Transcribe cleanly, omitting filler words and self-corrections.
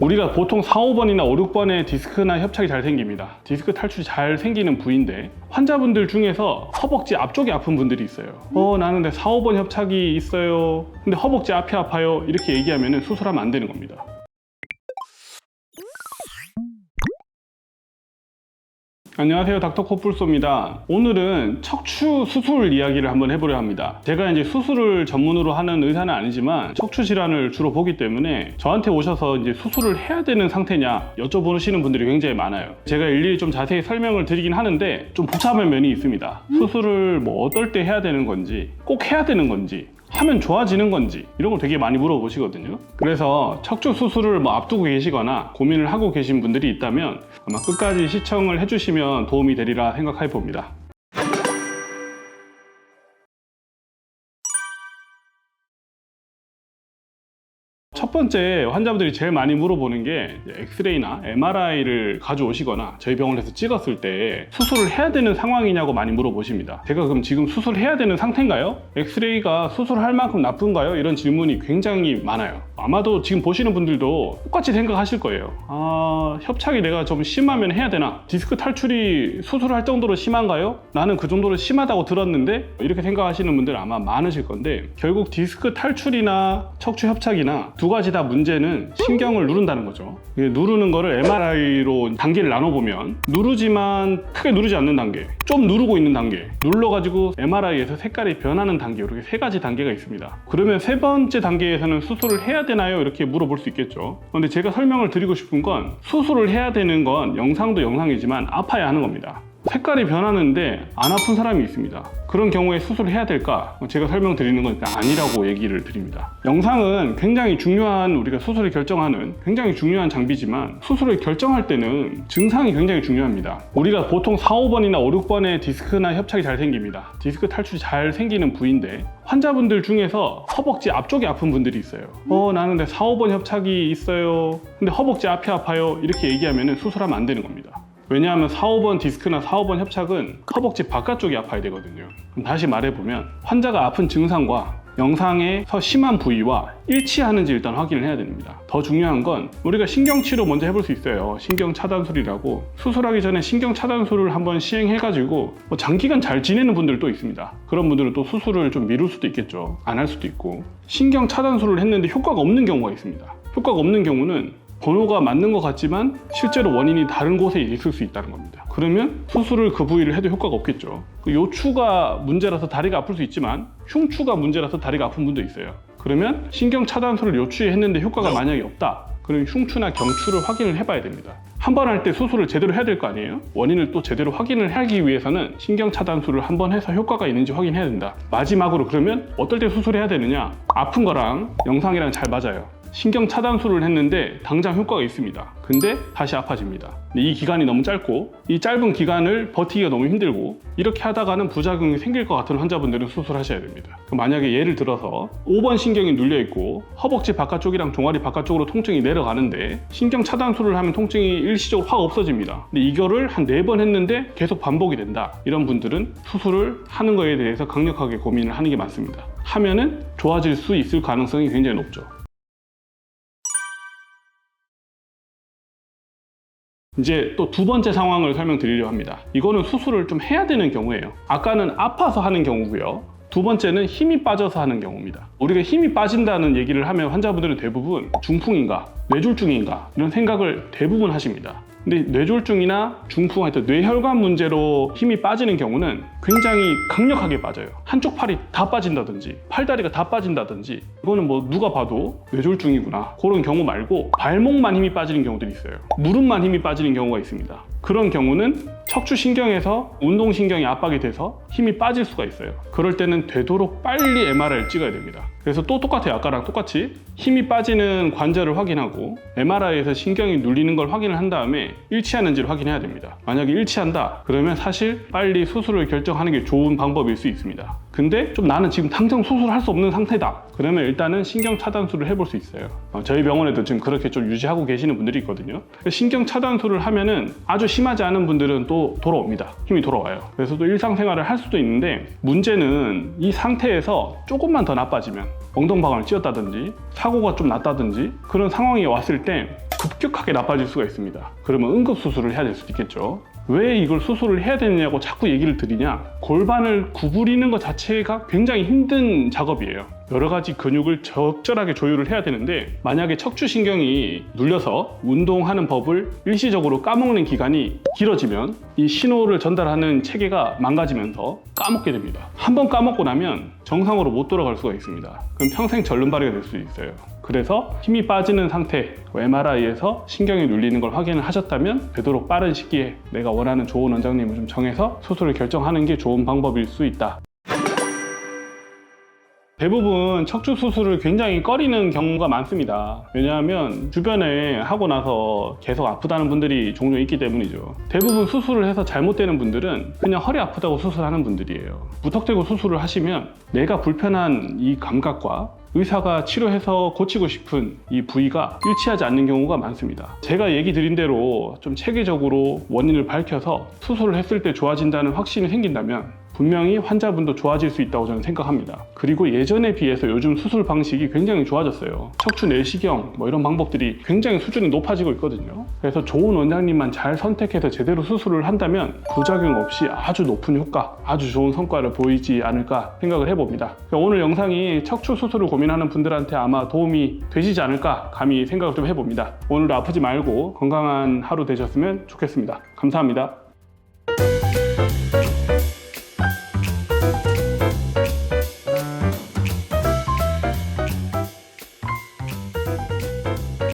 우리가 보통 4, 5번이나 5, 6번에 디스크나 협착이 잘 생깁니다. 디스크 탈출이 잘 생기는 부위인데 환자분들 중에서 허벅지 앞쪽이 아픈 분들이 있어요. 나는 근데 4, 5번 협착이 있어요. 근데 허벅지 앞이 아파요. 이렇게 얘기하면 수술하면 안 되는 겁니다. 안녕하세요, 닥터 코뿔소입니다. 오늘은 척추 수술 이야기를 한번 해보려 합니다. 제가 이제 수술을 전문으로 하는 의사는 아니지만 척추 질환을 주로 보기 때문에 저한테 오셔서 이제 수술을 해야 되는 상태냐 여쭤보시는 분들이 굉장히 많아요. 제가 일일이 좀 자세히 설명을 드리긴 하는데 좀 복잡한 면이 있습니다. 수술을 뭐 어떨 때 해야 되는 건지, 꼭 해야 되는 건지, 하면 좋아지는 건지 이런 걸 되게 많이 물어보시거든요. 그래서 척추 수술을 앞두고 계시거나 고민을 하고 계신 분들이 있다면 아마 끝까지 시청을 해주시면 도움이 되리라 생각해 봅니다. 첫 번째 환자분들이 제일 많이 물어보는 게 엑스레이나 MRI를 가져오시거나 저희 병원에서 찍었을 때 수술을 해야 되는 상황이냐고 많이 물어보십니다. 제가 그럼 지금 수술해야 되는 상태인가요? 엑스레이가 수술할 만큼 나쁜가요? 이런 질문이 굉장히 많아요. 아마도 지금 보시는 분들도 똑같이 생각하실 거예요. 협착이 내가 좀 심하면 해야 되나? 디스크 탈출이 수술할 정도로 심한가요? 나는 그 정도로 심하다고 들었는데 이렇게 생각하시는 분들 아마 많으실 건데 결국 디스크 탈출이나 척추 협착이나 두 가지 다 문제는 신경을 누른다는 거죠. 누르는 거를 MRI로 단계를 나눠보면 누르지만 크게 누르지 않는 단계, 좀 누르고 있는 단계, 눌러가지고 MRI에서 색깔이 변하는 단계, 이렇게 세 가지 단계가 있습니다. 그러면 세 번째 단계에서는 수술을 해야 되나요? 이렇게 물어볼 수 있겠죠. 그런데 제가 설명을 드리고 싶은 건 수술을 해야 되는 건 영상도 영상이지만 아파야 하는 겁니다. 색깔이 변하는데 안 아픈 사람이 있습니다. 그런 경우에 수술을 해야 될까? 제가 설명드리는 건 아니라고 얘기를 드립니다. 영상은 굉장히 중요한, 우리가 수술을 결정하는 굉장히 중요한 장비지만 수술을 결정할 때는 증상이 굉장히 중요합니다. 우리가 보통 4, 5번이나 5, 6번에 디스크나 협착이 잘 생깁니다. 디스크 탈출이 잘 생기는 부위인데 환자분들 중에서 허벅지 앞쪽이 아픈 분들이 있어요. 나는 근데 4, 5번 협착이 있어요. 근데 허벅지 앞이 아파요. 이렇게 얘기하면 수술하면 안 되는 겁니다. 왜냐하면 4, 5번 디스크나 4, 5번 협착은 허벅지 바깥쪽이 아파야 되거든요. 그럼 다시 말해보면 환자가 아픈 증상과 영상에서 심한 부위와 일치하는지 일단 확인을 해야 됩니다. 더 중요한 건 우리가 신경치료 먼저 해볼 수 있어요. 신경차단술이라고 수술하기 전에 신경차단술을 한번 시행해가지고 장기간 잘 지내는 분들도 있습니다. 그런 분들은 또 수술을 좀 미룰 수도 있겠죠. 안 할 수도 있고. 신경차단술을 했는데 효과가 없는 경우가 있습니다. 효과가 없는 경우는 번호가 맞는 것 같지만 실제로 원인이 다른 곳에 있을 수 있다는 겁니다. 그러면 수술을 그 부위를 해도 효과가 없겠죠. 요추가 문제라서 다리가 아플 수 있지만 흉추가 문제라서 다리가 아픈 분도 있어요. 그러면 신경차단술을 요추에 했는데 효과가 만약에 없다. 그러면 흉추나 경추를 확인을 해봐야 됩니다. 한 번 할 때 수술을 제대로 해야 될 거 아니에요? 원인을 또 제대로 확인을 하기 위해서는 신경차단술을 한 번 해서 효과가 있는지 확인해야 된다. 마지막으로 그러면 어떨 때 수술해야 되느냐? 아픈 거랑 영상이랑 잘 맞아요. 신경 차단술을 했는데 당장 효과가 있습니다. 근데 다시 아파집니다. 근데 이 기간이 너무 짧고 이 짧은 기간을 버티기가 너무 힘들고 이렇게 하다가는 부작용이 생길 것 같은 환자분들은 수술하셔야 됩니다. 만약에 예를 들어서 5번 신경이 눌려 있고 허벅지 바깥쪽이랑 종아리 바깥쪽으로 통증이 내려가는데 신경 차단술을 하면 통증이 일시적으로 확 없어집니다. 근데 이거를 한 4번 했는데 계속 반복이 된다. 이런 분들은 수술을 하는 거에 대해서 강력하게 고민을 하는 게 맞습니다. 하면은 좋아질 수 있을 가능성이 굉장히 높죠. 이제 또 두 번째 상황을 설명드리려고 합니다. 이거는 수술을 좀 해야 되는 경우예요. 아까는 아파서 하는 경우고요. 두 번째는 힘이 빠져서 하는 경우입니다. 우리가 힘이 빠진다는 얘기를 하면 환자분들은 대부분 중풍인가 뇌졸중인가 이런 생각을 대부분 하십니다. 근데 뇌졸중이나 중풍, 하여튼 뇌혈관 문제로 힘이 빠지는 경우는 굉장히 강력하게 빠져요. 한쪽 팔이 다 빠진다든지 팔다리가 다 빠진다든지 이거는 누가 봐도 뇌졸중이구나 그런 경우 말고 발목만 힘이 빠지는 경우들이 있어요. 무릎만 힘이 빠지는 경우가 있습니다. 그런 경우는 척추신경에서 운동신경이 압박이 돼서 힘이 빠질 수가 있어요. 그럴 때는 되도록 빨리 MRI를 찍어야 됩니다. 그래서 또 똑같아요. 아까랑 똑같이 힘이 빠지는 관절을 확인하고 MRI에서 신경이 눌리는 걸 확인을 한 다음에 일치하는지를 확인해야 됩니다. 만약에 일치한다 그러면 사실 빨리 수술을 결정하는 게 좋은 방법일 수 있습니다. 근데 좀 나는 지금 당장 수술할 수 없는 상태다. 그러면 일단은 신경 차단술을 해볼 수 있어요. 저희 병원에도 지금 그렇게 좀 유지하고 계시는 분들이 있거든요. 신경 차단술을 하면은 아주 심하지 않은 분들은 또 돌아옵니다. 힘이 돌아와요. 그래서 또 일상생활을 할 수도 있는데, 문제는 이 상태에서 조금만 더 나빠지면, 엉덩방아를 찧었다든지 사고가 좀 났다든지 그런 상황이 왔을 때 급격하게 나빠질 수가 있습니다. 그러면 응급수술을 해야 될 수도 있겠죠. 왜 이걸 수술을 해야 되느냐고 자꾸 얘기를 드리냐, 골반을 구부리는 것 자체가 굉장히 힘든 작업이에요. 여러 가지 근육을 적절하게 조율을 해야 되는데, 만약에 척추신경이 눌려서 운동하는 법을 일시적으로 까먹는 기간이 길어지면 이 신호를 전달하는 체계가 망가지면서 까먹게 됩니다. 한번 까먹고 나면 정상으로 못 돌아갈 수가 있습니다. 그럼 평생 절름발이가 될 수 있어요. 그래서 힘이 빠지는 상태, MRI에서 신경이 눌리는 걸 확인을 하셨다면 되도록 빠른 시기에 내가 원하는 좋은 원장님을 좀 정해서 수술을 결정하는 게 좋은 방법일 수 있다. 대부분 척추 수술을 굉장히 꺼리는 경우가 많습니다. 왜냐하면 주변에 하고 나서 계속 아프다는 분들이 종종 있기 때문이죠. 대부분 수술을 해서 잘못되는 분들은 그냥 허리 아프다고 수술하는 분들이에요. 무턱대고 수술을 하시면 내가 불편한 이 감각과 의사가 치료해서 고치고 싶은 이 부위가 일치하지 않는 경우가 많습니다. 제가 얘기 드린 대로 좀 체계적으로 원인을 밝혀서 수술을 했을 때 좋아진다는 확신이 생긴다면 분명히 환자분도 좋아질 수 있다고 저는 생각합니다. 그리고 예전에 비해서 요즘 수술 방식이 굉장히 좋아졌어요. 척추 내시경 이런 방법들이 굉장히 수준이 높아지고 있거든요. 그래서 좋은 원장님만 잘 선택해서 제대로 수술을 한다면 부작용 없이 아주 높은 효과, 아주 좋은 성과를 보이지 않을까 생각을 해봅니다. 오늘 영상이 척추 수술을 고민하는 분들한테 아마 도움이 되시지 않을까 감히 생각을 좀 해봅니다. 오늘도 아프지 말고 건강한 하루 되셨으면 좋겠습니다. 감사합니다.